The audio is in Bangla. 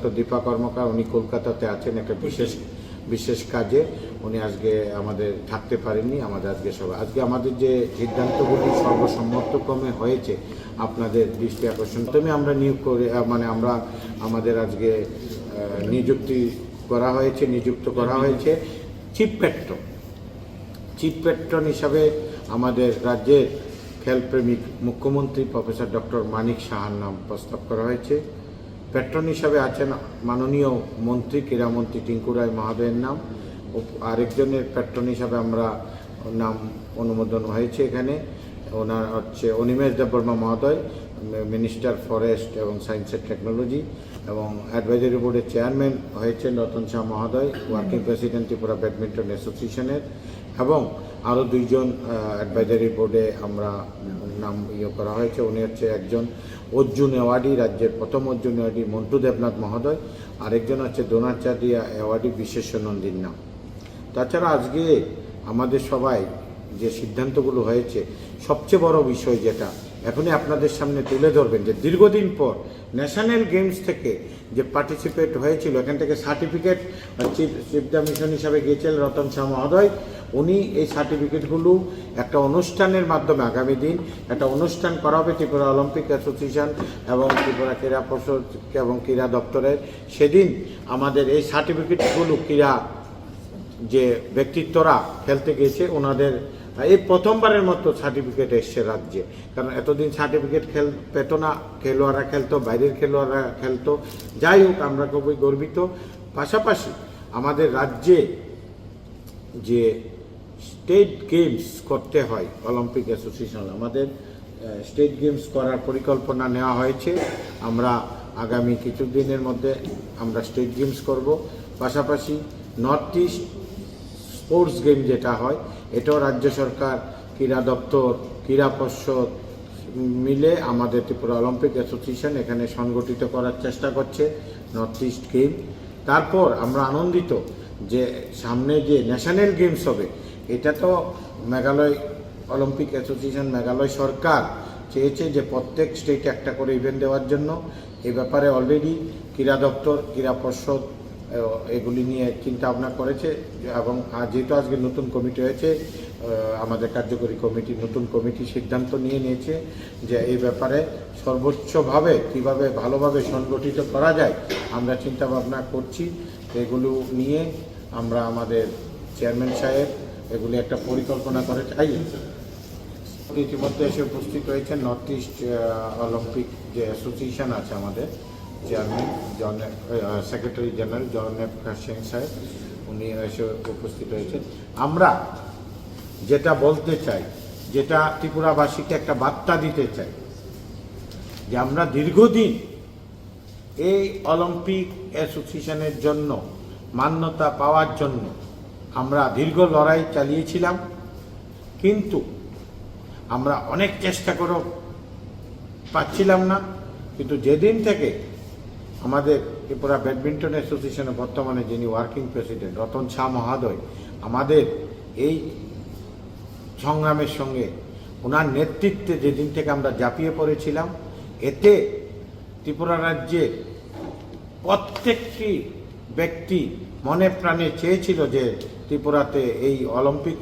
ডক্টর দীপা কর্মকার, উনি কলকাতাতে আছেন একটা বিশেষ কাজে, উনি আজকে আমাদের থাকতে পারেননি আমাদের আজকে সভা। আজকে আমাদের যে সিদ্ধান্তগুলি সর্বসম্মতক্রমে হয়েছে আপনাদের দৃষ্টি আকর্ষণ, প্রথমে আমরা নিয়োগ করে আমরা আমাদের আজকে নিযুক্ত করা হয়েছে চিফ পেট্রন হিসাবে আমাদের রাজ্যের খেলপ্রেমিক মুখ্যমন্ত্রী প্রফেসর ডক্টর মানিক সাহার নাম প্রস্তাব করা হয়েছে। পেট্রন হিসাবে আছেন মাননীয় মন্ত্রী ক্রীড়ামন্ত্রী টিঙ্কু রায় মহোদয়ের নাম। আরেকজনের পেট্রন হিসাবে আমরা নাম অনুমোদন হয়েছে এখানে, ওনার হচ্ছে অনিমেষ দেববর্মা মহোদয়, মিনিস্টার ফরেস্ট এবং সায়েন্স অ্যান্ড টেকনোলজি, এবং অ্যাডভাইজারি বোর্ডের চেয়ারম্যান হয়েছেন রতন শাহ মহোদয়, ওয়ার্কিং প্রেসিডেন্ট ত্রিপুরা ব্যাডমিন্টন অ্যাসোসিয়েশনের, এবং আরও দুইজন অ্যাডভাইজারি বোর্ডে আমরা নাম করা হয়েছে। উনি হচ্ছে একজন অর্জুন অ্যাওয়ার্ডি, রাজ্যের প্রথম অর্জুন অ্যাওয়ার্ডি মন্টু দেবনাথ মহোদয়, আরেকজন হচ্ছে দ্রোণাচার্য অ্যাওয়ার্ডি বিশ্বেশ্বর নন্দীর নাম। তাছাড়া আজকে আমাদের সবাই যে সিদ্ধান্তগুলো হয়েছে, সবচেয়ে বড় বিষয় যেটা এখনই আপনাদের সামনে তুলে ধরবেন, যে দীর্ঘদিন পর ন্যাশনাল গেমস থেকে যে পার্টিসিপেট হয়েছিল, এখান থেকে সার্টিফিকেট চিফ দ্য মিশন হিসাবে গিয়েছিলেন রতন শাহ মহোদয়। উনি এই সার্টিফিকেটগুলো একটা অনুষ্ঠানের মাধ্যমে আগামী দিন একটা অনুষ্ঠান করা হবে ত্রিপুরা অলিম্পিক অ্যাসোসিয়েশন এবং ত্রিপুরা ক্রীড়া পর্ষদ এবং ক্রীড়া দপ্তরের। সেদিন আমাদের এই সার্টিফিকেটগুলো ক্রীড়া যে ব্যক্তিত্বরা খেলতে গিয়েছে ওনাদের এই প্রথমবারের মতো সার্টিফিকেট এসছে রাজ্যে, কারণ এতদিন সার্টিফিকেট পেত না, খেলোয়াড়রা খেলতো, বাইরের খেলোয়াড়রা খেলতো। যাই হোক, আমরা খুবই গর্বিত। পাশাপাশি আমাদের রাজ্যে যে স্টেট গেমস করতে হয় অলিম্পিক অ্যাসোসিয়েশন, আমাদের স্টেট গেমস করার পরিকল্পনা নেওয়া হয়েছে। আমরা আগামী কিছুদিনের মধ্যে আমরা স্টেট গেমস করব। পাশাপাশি নর্থ ইস্ট স্পোর্টস গেম যেটা হয়, এটাও রাজ্য সরকার, ক্রীড়া দপ্তর, ক্রীড়া পর্ষদ মিলে আমাদের ত্রিপুরা অলিম্পিক অ্যাসোসিয়েশন এখানে সংগঠিত করার চেষ্টা করছে নর্থ ইস্ট গেম। তারপর আমরা আনন্দিত যে সামনে যে ন্যাশনাল গেমস হবে, এটা তো মেঘালয় অলিম্পিক অ্যাসোসিয়েশন, মেঘালয় সরকার চেয়েছে যে প্রত্যেক স্টেটে একটা করে ইভেন্ট দেওয়ার জন্য। এ ব্যাপারে অলরেডি ক্রীড়া দপ্তর, ক্রীড়া পর্ষদ এগুলি নিয়ে চিন্তা ভাবনা করেছে, এবং যেহেতু আজকে নতুন কমিটি হয়েছে, আমাদের কার্যকরী কমিটি নতুন কমিটি সিদ্ধান্ত নিয়েছে যে এই ব্যাপারে সর্বোচ্চভাবে কীভাবে ভালোভাবে সংগঠিত করা যায় আমরা চিন্তা ভাবনা করছি। এগুলো নিয়ে আমরা আমাদের চেয়ারম্যান সাহেব এগুলি একটা পরিকল্পনা করে চাই। ইতিমধ্যে এসে উপস্থিত হয়েছেন নর্থ ইস্ট অলিম্পিক যে অ্যাসোসিয়েশন আছে আমাদের চেয়ারম্যান সেক্রেটারি জেনারেল জর্নেব সিং সাহেব, উনি এসে উপস্থিত হয়েছেন। আমরা যেটা বলতে চাই, যেটা ত্রিপুরাবাসীকে একটা বার্তা দিতে চাই, যে আমরা দীর্ঘদিন এই অলিম্পিক অ্যাসোসিয়েশনের জন্য মান্যতা পাওয়ার জন্য আমরা দীর্ঘ লড়াই চালিয়েছিলাম, কিন্তু আমরা অনেক চেষ্টা করেও পাচ্ছিলাম না। কিন্তু যেদিন থেকে আমাদের ত্রিপুরা ব্যাডমিন্টন অ্যাসোসিয়েশনের বর্তমানে যিনি ওয়ার্কিং প্রেসিডেন্ট রতন শাহ মহোদয় আমাদের এই সংগ্রামের সঙ্গে ওনার নেতৃত্বে যেদিন থেকে আমরা ঝাঁপিয়ে পড়েছিলাম, এতে ত্রিপুরা রাজ্যের প্রত্যেকটি ব্যক্তি মনে প্রাণে চেয়েছিল যে ত্রিপুরাতে এই অলিম্পিক